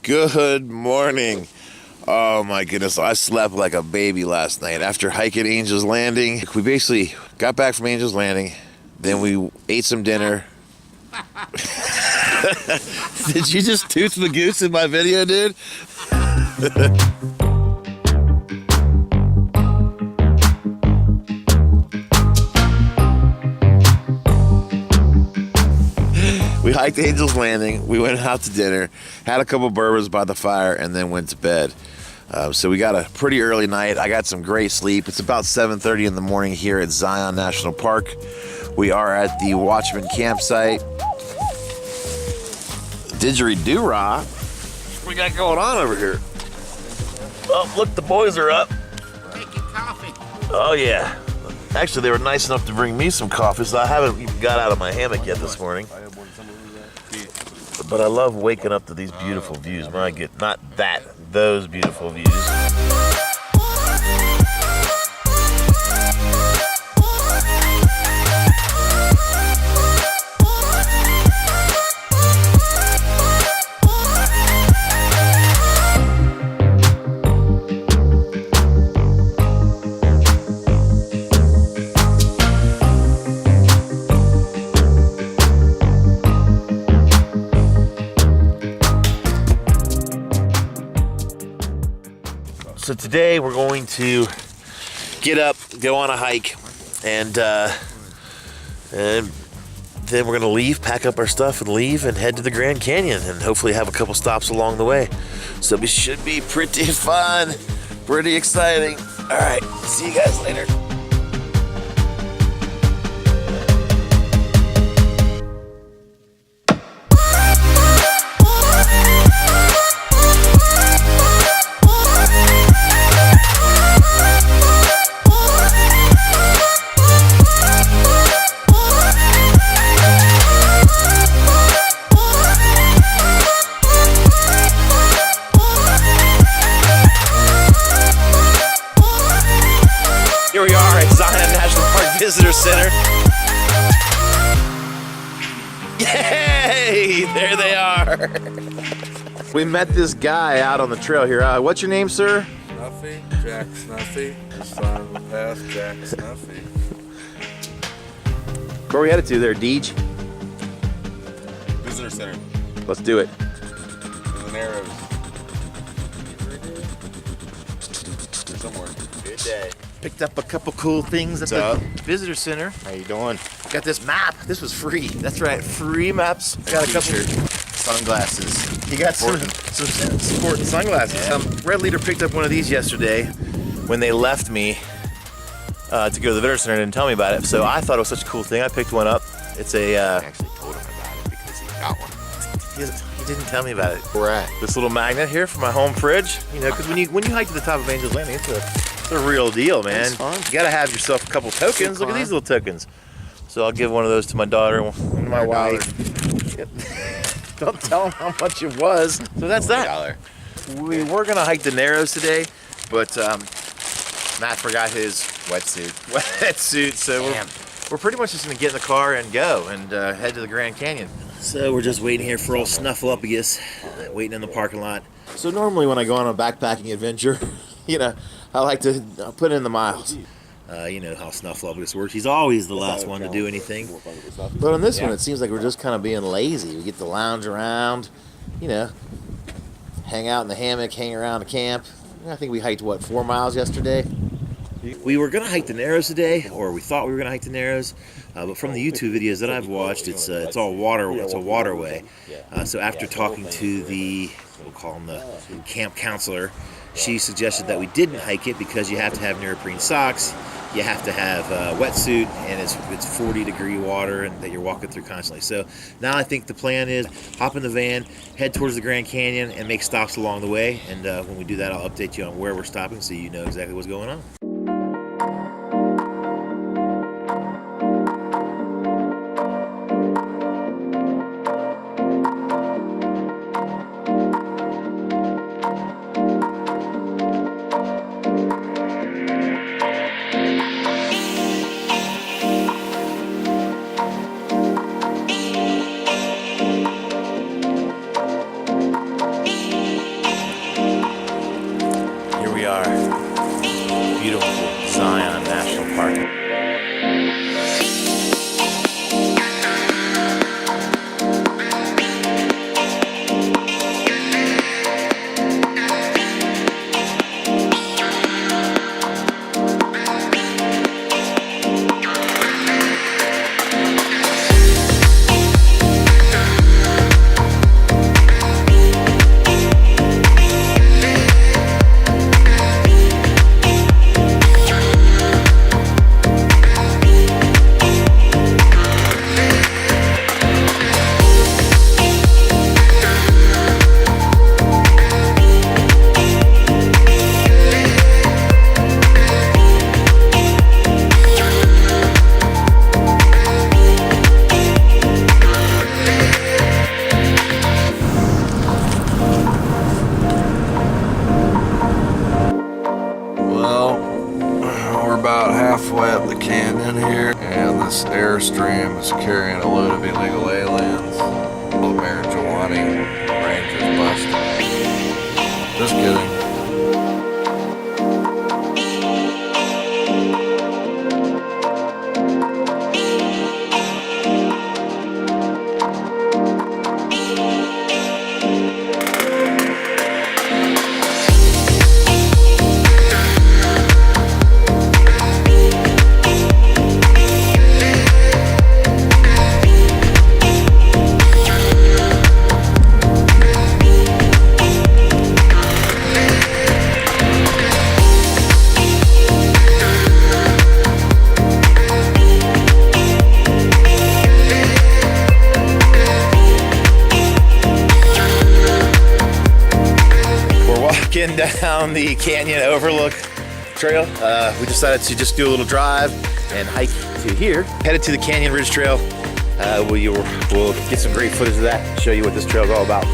Good morning. Oh my goodness, I slept like a baby last night after hiking Angels Landng. We basically got back from Angels Landng, then we ate some dinner. Did you just tooth the goose in my video, dude? We hiked Angels Landng, we went out to dinner, had a couple bourbons by the fire, and then went to bed. So we got a pretty early night. I got some great sleep. It's about 7:30 in the morning here at Zion National Park. We are at the Watchman campsite. Didgeridoo-rah. What we got going on over here? Oh, look, the boys are up. Making coffee. Oh, yeah. Actually, they were nice enough to bring me some coffee, so I haven't even got out of my hammock yet this morning. But I love waking up to these beautiful views. My God, not that, those beautiful views. So today we're going to get up, go on a hike, and then we're going to leave, pack up our stuff and leave and head to the Grand Canyon and hopefully have a couple stops along the way. So it should be pretty fun, pretty exciting. All right, see you guys later. Here we are at Zion National Park Visitor Center. Yay! There they are. We met this guy out on the trail here. What's your name, sir? Snuffy, Jack Snuffy, the son of the past, Jack Snuffy. Where are we headed to there, Deej? Visitor Center. Let's do it. In the Narrows. Somewhere. Good day. Picked up a couple cool things at the visitor center. How you doing? Got this map. This was free. That's right, free maps. Got a couple Sunglasses. You got some important sunglasses. Yeah. Red Leader picked up one of these yesterday when they left me to go to the visitor center and didn't tell me about it. So I thought it was such a cool thing. I picked one up. It's a. I actually told him about it because he got one. He didn't tell me about it. Where at? This little magnet here for my home fridge. You know, because when you hike to the top of Angels Landng, it's a real deal, man. It's fun. You gotta have yourself a couple tokens. Look at these little tokens. So I'll give one of those to my daughter and my wife. Don't tell them how much it was. So that's that. We were gonna hike the Narrows today, but Matt forgot his wetsuit. So we're pretty much just gonna get in the car and go and head to the Grand Canyon. So we're just waiting here for old Snuffleupagus, waiting in the parking lot. So normally when I go on a backpacking adventure, you know, I like to put in the miles. You know how Snuffleupagus works. He's always the last one to do anything. But on this one, it seems like we're just kind of being lazy. We get to lounge around, you know, hang out in the hammock, hang around the camp. I think we hiked, what, 4 miles yesterday? We were going to hike the Narrows today, or we thought we were going to hike the Narrows, but from the YouTube videos that I've watched, it's all water. It's a waterway. So after talking to we'll call him the camp counselor, she suggested that we didn't hike it because you have to have neoprene socks, you have to have a wetsuit, and it's 40-degree water and that you're walking through constantly. So now I think the plan is hop in the van, head towards the Grand Canyon, and make stops along the way. And when we do that, I'll update you on where we're stopping so you know exactly what's going on. this Airstream is carrying a load of illegal aliens. Little marijuana rangers busted. Just kidding. Walking down the canyon overlook trail. We decided to just do a little drive and hike to here. Headed to the Canyon Ridge Trail. We'll get some great footage of that, show you what this trail is all about.